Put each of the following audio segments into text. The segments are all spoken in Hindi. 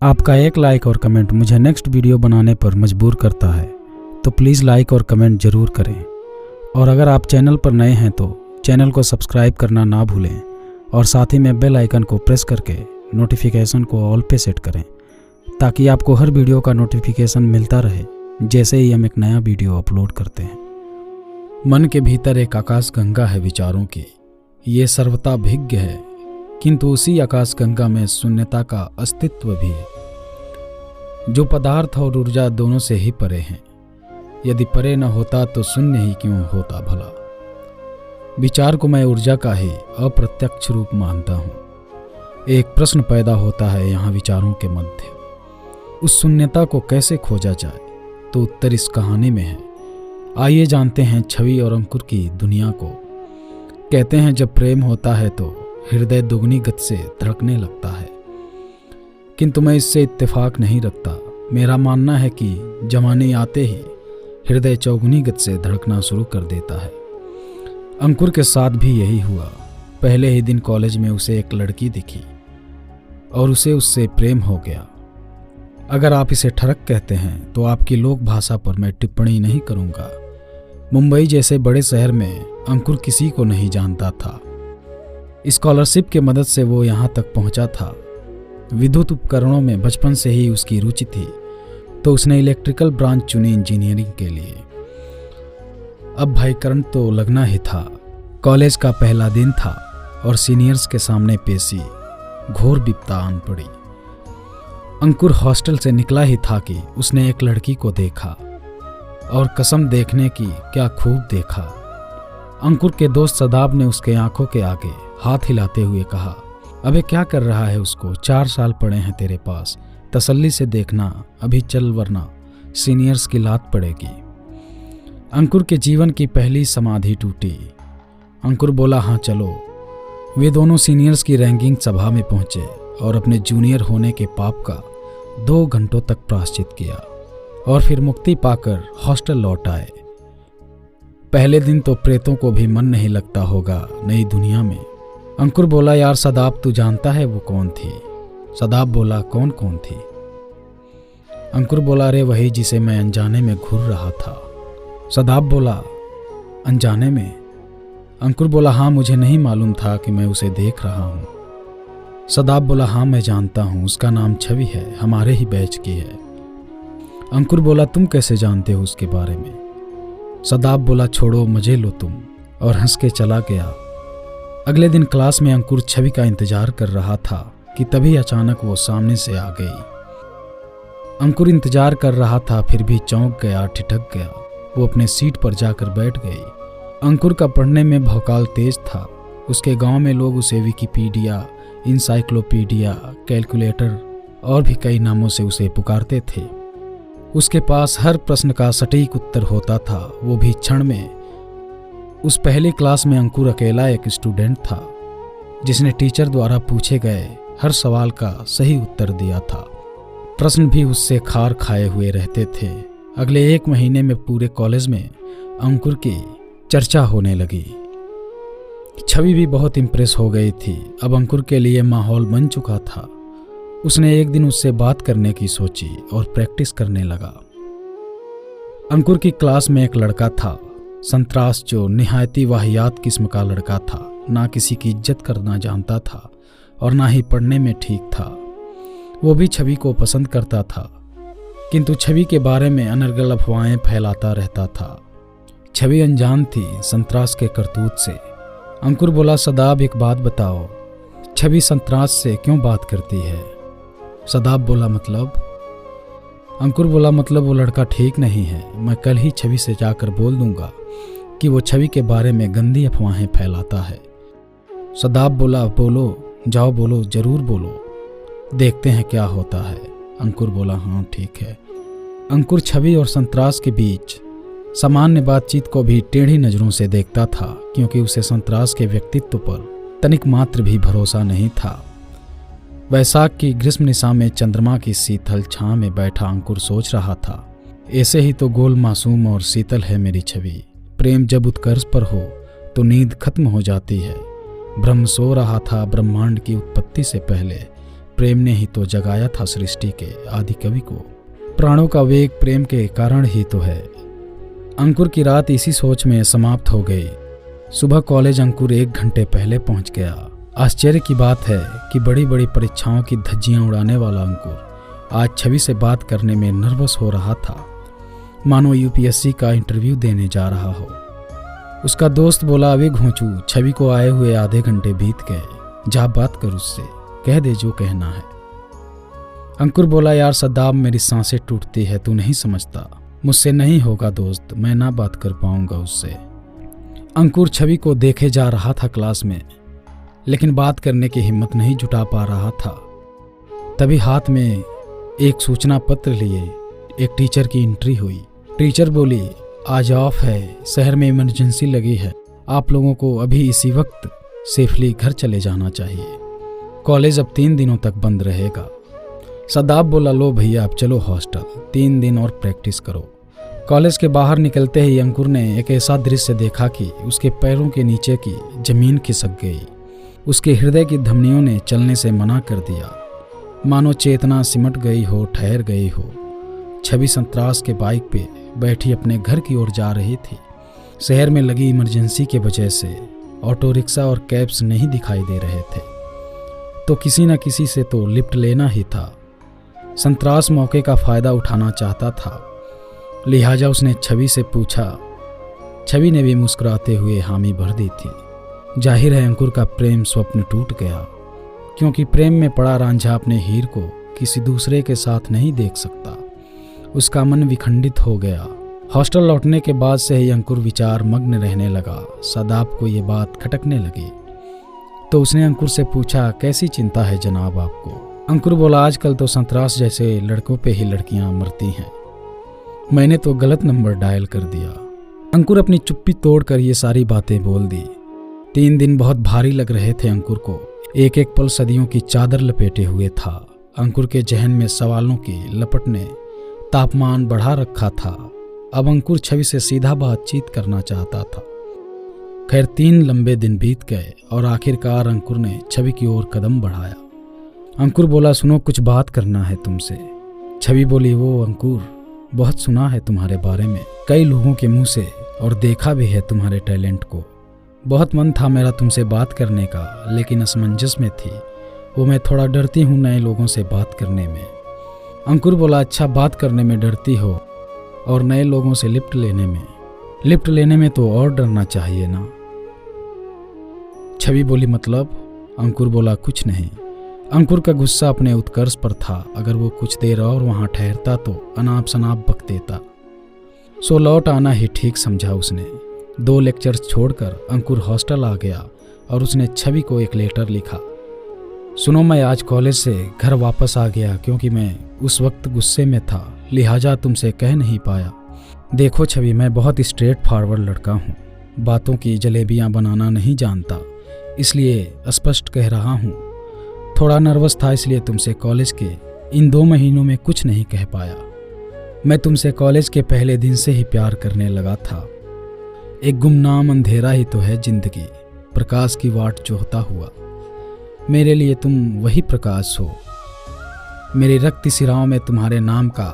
आपका एक लाइक और कमेंट मुझे नेक्स्ट वीडियो बनाने पर मजबूर करता है, तो प्लीज़ लाइक और कमेंट ज़रूर करें। और अगर आप चैनल पर नए हैं तो चैनल को सब्सक्राइब करना ना भूलें और साथ ही में बेल आइकन को प्रेस करके नोटिफिकेशन को ऑल पे सेट करें, ताकि आपको हर वीडियो का नोटिफिकेशन मिलता रहे जैसे ही हम एक नया वीडियो अपलोड करते हैं। मन के भीतर एक आकाश गंगा है विचारों की, ये सर्वथा भिज्ञ है, किंतु उसी आकाश गंगा में शून्यता का अस्तित्व भी है, जो पदार्थ और ऊर्जा दोनों से ही परे हैं। यदि परे न होता तो शून्य ही क्यों होता भला। विचार को मैं ऊर्जा का ही अप्रत्यक्ष रूप मानता हूँ। एक प्रश्न पैदा होता है यहाँ विचारों के मध्य, उस शून्यता को कैसे खोजा जाए, तो उत्तर इस कहानी में है। आइए जानते हैं छवि और अंकुर की दुनिया को। कहते हैं जब प्रेम होता है तो हृदय दुगनी गति से धड़कने लगता है, किंतु मैं इससे इत्तेफाक नहीं रखता। मेरा मानना है कि जवानी आते ही हृदय चौगुनी गति से धड़कना शुरू कर देता है। अंकुर के साथ भी यही हुआ। पहले ही दिन कॉलेज में उसे एक लड़की दिखी और उसे उससे प्रेम हो गया। अगर आप इसे ठरक कहते हैं तो आपकी लोक भाषा पर मैं टिप्पणी नहीं करूंगा। मुंबई जैसे बड़े शहर में अंकुर किसी को नहीं जानता था। स्कॉलरशिप के मदद से वो यहाँ तक पहुँचा था। विद्युत उपकरणों में बचपन से ही उसकी रुचि थी, तो उसने इलेक्ट्रिकल ब्रांच चुनी इंजीनियरिंग के लिए। अब भाई करंट तो लगना ही था। कॉलेज का पहला दिन था और सीनियर्स के सामने पेशी। घोर विपदा आन पड़ी। अंकुर हॉस्टल से निकला ही था कि उसने एक लड़की को देखा, और कसम देखने की क्या खूब देखा। अंकुर के दोस्त सदाब ने उसके आंखों के आगे हाथ हिलाते हुए कहा, अबे क्या कर रहा है उसको, 4 साल पड़े हैं तेरे पास, तसल्ली से देखना, अभी चल वरना सीनियर्स की लात पड़ेगी। अंकुर के जीवन की पहली समाधि टूटी। अंकुर बोला, हाँ चलो। वे दोनों सीनियर्स की रैंकिंग सभा में पहुंचे और अपने जूनियर होने के पाप का 2 घंटों तक प्रायश्चित किया और फिर मुक्ति पाकर हॉस्टल लौट आए। पहले दिन तो प्रेतों को भी मन नहीं लगता होगा नई दुनिया में। अंकुर बोला, यार सदाब तू जानता है वो कौन थी? सदाब बोला, कौन कौन थी? अंकुर बोला, अरे वही जिसे मैं अनजाने में घूर रहा था। सदाब बोला, अनजाने में? अंकुर बोला, हाँ मुझे नहीं मालूम था कि मैं उसे देख रहा हूँ। सदाब बोला, हाँ मैं जानता हूँ, उसका नाम छवि है, हमारे ही बैच की है। अंकुर बोला, तुम कैसे जानते हो उसके बारे में? सदाब बोला, छोड़ो मजे लो तुम, और हंस के चला गया। अगले दिन क्लास में अंकुर छवि का इंतजार कर रहा था कि तभी अचानक वो सामने से आ गई। अंकुर इंतजार कर रहा था, फिर भी चौंक गया, ठिठक गया। वो अपने सीट पर जाकर बैठ गई। अंकुर का पढ़ने में भौकाल तेज था। उसके गांव में लोग उसे विकिपीडिया, इंसाइक्लोपीडिया, कैलकुलेटर और भी कई नामों से उसे पुकारते थे। उसके पास हर प्रश्न का सटीक उत्तर होता था, वो भी क्षण में। उस पहली क्लास में अंकुर अकेला एक स्टूडेंट था जिसने टीचर द्वारा पूछे गए हर सवाल का सही उत्तर दिया था। प्रश्न भी उससे खार खाए हुए रहते थे। अगले 1 महीने में पूरे कॉलेज में अंकुर की चर्चा होने लगी। छवि भी बहुत इम्प्रेस हो गई थी। अब अंकुर के लिए माहौल बन चुका था। उसने एक दिन उससे बात करने की सोची और प्रैक्टिस करने लगा। अंकुर की क्लास में एक लड़का था, संतरास, जो निहायती वाहियात किस्म का लड़का था। ना किसी की इज्जत करना जानता था और ना ही पढ़ने में ठीक था। वो भी छवि को पसंद करता था, किंतु छवि के बारे में अनर्गल अफवाहें फैलाता रहता था। छवि अनजान थी संतरास के करतूत से। अंकुर बोला, सदाब एक बात बताओ, छवि संतरास से क्यों बात करती है? सदाब बोला, मतलब? अंकुर बोला, मतलब वो लड़का ठीक नहीं है। मैं कल ही छवि से जाकर बोल दूंगा कि वो छवि के बारे में गंदी अफवाहें फैलाता है। सदाब बोला, बोलो, जाओ बोलो, जरूर बोलो, देखते हैं क्या होता है। अंकुर बोला, हाँ ठीक है। अंकुर छवि और संतरास के बीच सामान्य बातचीत को भी टेढ़ी नज़रों से देखता था, क्योंकि उसे संतरास के व्यक्तित्व पर तनिक मात्र भी भरोसा नहीं था। वैशाख की ग्रीष्म निशा में चंद्रमा की शीतल छां में बैठा अंकुर सोच रहा था, ऐसे ही तो गोल मासूम और शीतल है मेरी छवि। प्रेम जब उत्कर्ष पर हो तो नींद खत्म हो जाती है। ब्रह्म सो रहा था ब्रह्मांड की उत्पत्ति से पहले। प्रेम ने ही तो जगाया था सृष्टि के आदि कवि को। प्राणों का वेग प्रेम के कारण ही तो है। अंकुर की रात इसी सोच में समाप्त हो गई। सुबह कॉलेज अंकुर 1 घंटे पहले पहुंच गया। आश्चर्य की बात है कि बड़ी बड़ी परीक्षाओं की धज्जियां उड़ाने वाला अंकुर आज छवि से बात करने में नर्वस हो रहा था, मानो यूपीएससी का इंटरव्यू देने जा रहा हो। उसका दोस्त बोला, अभी घोंचू, छवि को आए हुए आधे घंटे बीत गए, जा बात कर उससे, कह दे जो कहना है। अंकुर बोला, यार सदाब, मेरी सांसें टूटती है, तू नहीं समझता, मुझसे नहीं होगा दोस्त, मैं ना बात कर पाऊंगा उससे। अंकुर छवि को देखे जा रहा था क्लास में, लेकिन बात करने की हिम्मत नहीं जुटा पा रहा था। तभी हाथ में एक सूचना पत्र लिए एक टीचर की एंट्री हुई। टीचर बोली, आज ऑफ है, शहर में इमरजेंसी लगी है, आप लोगों को अभी इसी वक्त सेफली घर चले जाना चाहिए। कॉलेज अब 3 दिनों तक बंद रहेगा। सदाब बोला, लो भैया आप चलो हॉस्टल, 3 दिन और प्रैक्टिस करो। कॉलेज के बाहर निकलते ही अंकुर ने एक ऐसा दृश्य देखा कि उसके पैरों के नीचे की जमीन खिसक गई। उसके हृदय की धमनियों ने चलने से मना कर दिया, मानो चेतना सिमट गई हो, ठहर गई हो। छवि संतरास के बाइक पे बैठी अपने घर की ओर जा रही थी। शहर में लगी इमरजेंसी के वजह से ऑटो रिक्शा और कैब्स नहीं दिखाई दे रहे थे, तो किसी न किसी से तो लिफ्ट लेना ही था। संतरास मौके का फायदा उठाना चाहता था, लिहाजा उसने छवि से पूछा। छवि ने भी मुस्कुराते हुए हामी भर दी थी। जाहिर है अंकुर का प्रेम स्वप्न टूट गया, क्योंकि प्रेम में पड़ा रांझा अपने हीर को किसी दूसरे के साथ नहीं देख सकता। उसका मन विखंडित हो गया। हॉस्टल लौटने के बाद से ही अंकुर विचार मग्न रहने लगा। सदाब को ये बात खटकने लगी, तो उसने अंकुर से पूछा, कैसी चिंता है जनाब आपको? अंकुर बोला, आजकल तो संतरास जैसे लड़कों पे ही लड़कियां मरती हैं, मैंने तो गलत नंबर डायल कर दिया। अंकुर अपनी चुप्पी तोड़कर ये सारी बातें बोल दी। 3 दिन बहुत भारी लग रहे थे अंकुर को। एक एक पल सदियों की चादर लपेटे हुए था। अंकुर के जहन में सवालों की लपट ने तापमान बढ़ा रखा था। अब अंकुर छवि से सीधा बातचीत करना चाहता था। खैर 3 लंबे दिन बीत गए और आखिरकार अंकुर ने छवि की ओर कदम बढ़ाया। अंकुर बोला, सुनो, कुछ बात करना है तुमसे। छवि बोली, वो अंकुर, बहुत सुना है तुम्हारे बारे में कई लोगों के मुंह से, और देखा भी है तुम्हारे टैलेंट को। बहुत मन था मेरा तुमसे बात करने का, लेकिन असमंजस में थी। वो मैं थोड़ा डरती हूँ नए लोगों से बात करने में। अंकुर बोला, अच्छा, बात करने में डरती हो और नए लोगों से लिफ्ट लेने में? लिफ्ट लेने में तो और डरना चाहिए ना। छवि बोली, मतलब? अंकुर बोला, कुछ नहीं। अंकुर का गुस्सा अपने उत्कर्ष पर था। अगर वो कुछ देर और वहां ठहरता तो अनाप शनाप बक देता। सो लौट आना ही ठीक समझा उसने। 2 लेक्चर्स छोड़कर अंकुर हॉस्टल आ गया और उसने छवि को एक लेटर लिखा। सुनो, मैं आज कॉलेज से घर वापस आ गया क्योंकि मैं उस वक्त गुस्से में था, लिहाजा तुमसे कह नहीं पाया। देखो छवि, मैं बहुत स्ट्रेट फॉरवर्ड लड़का हूँ, बातों की जलेबियाँ बनाना नहीं जानता, इसलिए स्पष्ट कह रहा हूँ। थोड़ा नर्वस था, इसलिए तुमसे कॉलेज के इन 2 महीनों में कुछ नहीं कह पाया। मैं तुमसे कॉलेज के पहले दिन से ही प्यार करने लगा था। एक गुमनाम अंधेरा ही तो है जिंदगी, प्रकाश की वाट जोहता हुआ। मेरे लिए तुम वही प्रकाश हो। मेरी रक्ति सिराओं में तुम्हारे नाम का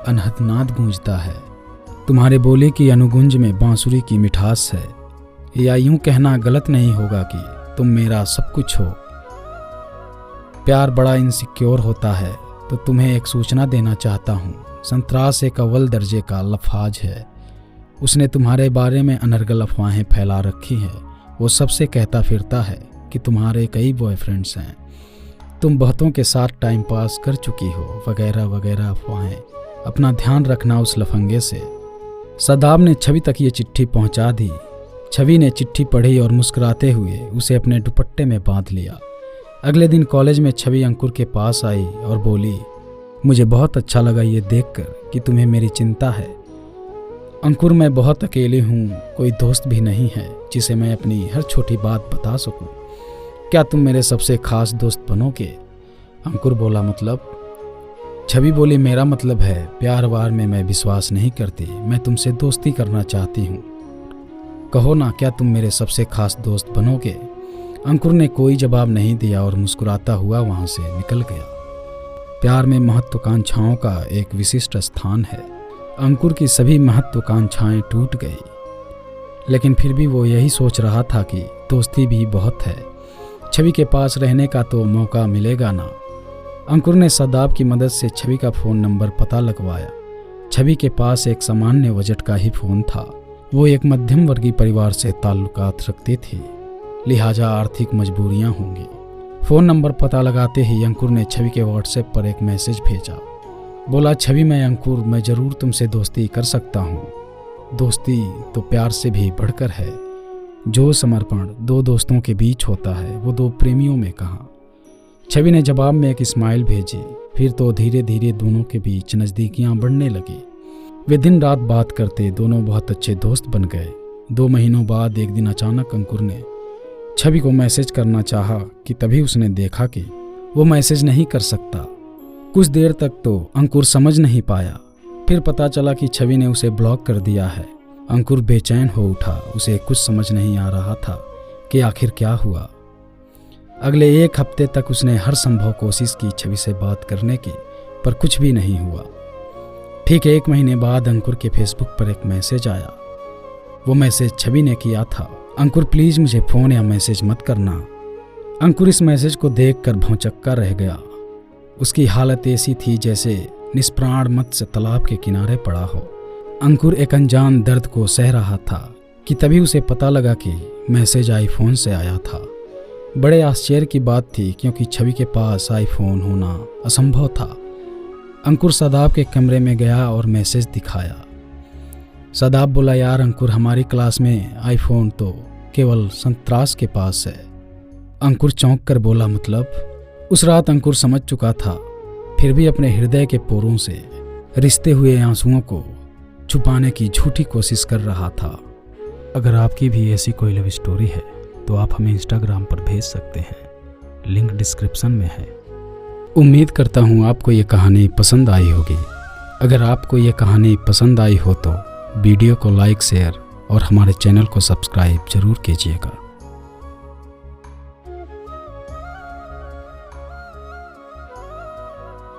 अनहद नाद गूंजता है। तुम्हारे बोले की अनुगुंज में बांसुरी की मिठास है। या यूं कहना गलत नहीं होगा कि तुम मेरा सब कुछ हो। प्यार बड़ा इनसिक्योर होता है, तो तुम्हें एक सूचना देना चाहता हूँ। संतरास एक अव्वल दर्जे का लफाज है। उसने तुम्हारे बारे में अनर्गल अफवाहें फैला रखी हैं। वो सबसे कहता फिरता है कि तुम्हारे कई बॉयफ्रेंड्स हैं, तुम बहुतों के साथ टाइम पास कर चुकी हो, वगैरह वगैरह अफवाहें। अपना ध्यान रखना उस लफंगे से। सदाब ने छवि तक ये चिट्ठी पहुंचा दी। छवि ने चिट्ठी पढ़ी और मुस्कुराते हुए उसे अपने दुपट्टे में बांध लिया। अगले दिन कॉलेज में छवि अंकुर के पास आई और बोली, मुझे बहुत अच्छा लगा ये देखकर कि तुम्हें मेरी चिंता है। अंकुर, मैं बहुत अकेली हूँ, कोई दोस्त भी नहीं है जिसे मैं अपनी हर छोटी बात बता सकूं। क्या तुम मेरे सबसे खास दोस्त बनोगे? अंकुर बोला, मतलब? छवि बोली, मेरा मतलब है प्यार वार में मैं विश्वास नहीं करती, मैं तुमसे दोस्ती करना चाहती हूँ। कहो ना, क्या तुम मेरे सबसे खास दोस्त बनोगे? अंकुर ने कोई जवाब नहीं दिया और मुस्कुराता हुआ वहां से निकल गया। प्यार में महत्वाकांक्षाओं का एक विशिष्ट स्थान है। अंकुर की सभी महत्वाकांक्षाएं टूट गई, लेकिन फिर भी वो यही सोच रहा था कि दोस्ती भी बहुत है, छवि के पास रहने का तो मौका मिलेगा ना। अंकुर ने सदाब की मदद से छवि का फ़ोन नंबर पता लगवाया। छवि के पास एक सामान्य बजट का ही फ़ोन था। वो एक मध्यम वर्गीय परिवार से ताल्लुकात रखती थी, लिहाजा आर्थिक मजबूरियां होंगी। फ़ोन नंबर पता लगाते ही अंकुर ने छवि के व्हाट्सएप पर एक मैसेज भेजा। बोला, छवि मैं अंकुर, मैं ज़रूर तुमसे दोस्ती कर सकता हूँ। दोस्ती तो प्यार से भी बढ़कर है। जो समर्पण दो दोस्तों के बीच होता है वो दो प्रेमियों में कहाँ। छवि ने जवाब में एक स्माइल भेजी। फिर तो धीरे धीरे दोनों के बीच नज़दीकियाँ बढ़ने लगी। वे दिन रात बात करते, दोनों बहुत अच्छे दोस्त बन गए। 2 महीनों बाद एक दिन अचानक अंकुर ने छवि को मैसेज करना चाहा कि तभी उसने देखा कि वो मैसेज नहीं कर सकता। कुछ देर तक तो अंकुर समझ नहीं पाया, फिर पता चला कि छवि ने उसे ब्लॉक कर दिया है। अंकुर बेचैन हो उठा। उसे कुछ समझ नहीं आ रहा था कि आखिर क्या हुआ। अगले 1 हफ्ते तक उसने हर संभव कोशिश की छवि से बात करने की, पर कुछ भी नहीं हुआ। ठीक 1 महीने बाद अंकुर के फेसबुक पर एक मैसेज आया। वो मैसेज छवि ने किया था, अंकुर प्लीज़ मुझे फ़ोन या मैसेज मत करना। अंकुर इस मैसेज को देखकर भौंचक्का रह गया। उसकी हालत ऐसी थी जैसे निष्प्राण मत्स्य तालाब के किनारे पड़ा हो। अंकुर एक अनजान दर्द को सह रहा था कि तभी उसे पता लगा कि मैसेज आईफोन से आया था। बड़े आश्चर्य की बात थी, क्योंकि छवि के पास आईफोन होना असंभव था। अंकुर सदाब के कमरे में गया और मैसेज दिखाया। सदाब बोला, यार अंकुर, हमारी क्लास में आईफोन तो केवल संतरास के पास है। अंकुर चौंक कर बोला, मतलब? उस रात अंकुर समझ चुका था, फिर भी अपने हृदय के पोरों से रिश्ते हुए आंसुओं को छुपाने की झूठी कोशिश कर रहा था। अगर आपकी भी ऐसी कोई लव स्टोरी है तो आप हमें इंस्टाग्राम पर भेज सकते हैं, लिंक डिस्क्रिप्शन में है। उम्मीद करता हूँ आपको ये कहानी पसंद आई होगी। अगर आपको ये कहानी पसंद आई हो तो वीडियो को लाइक, शेयर और हमारे चैनल को सब्सक्राइब जरूर कीजिएगा।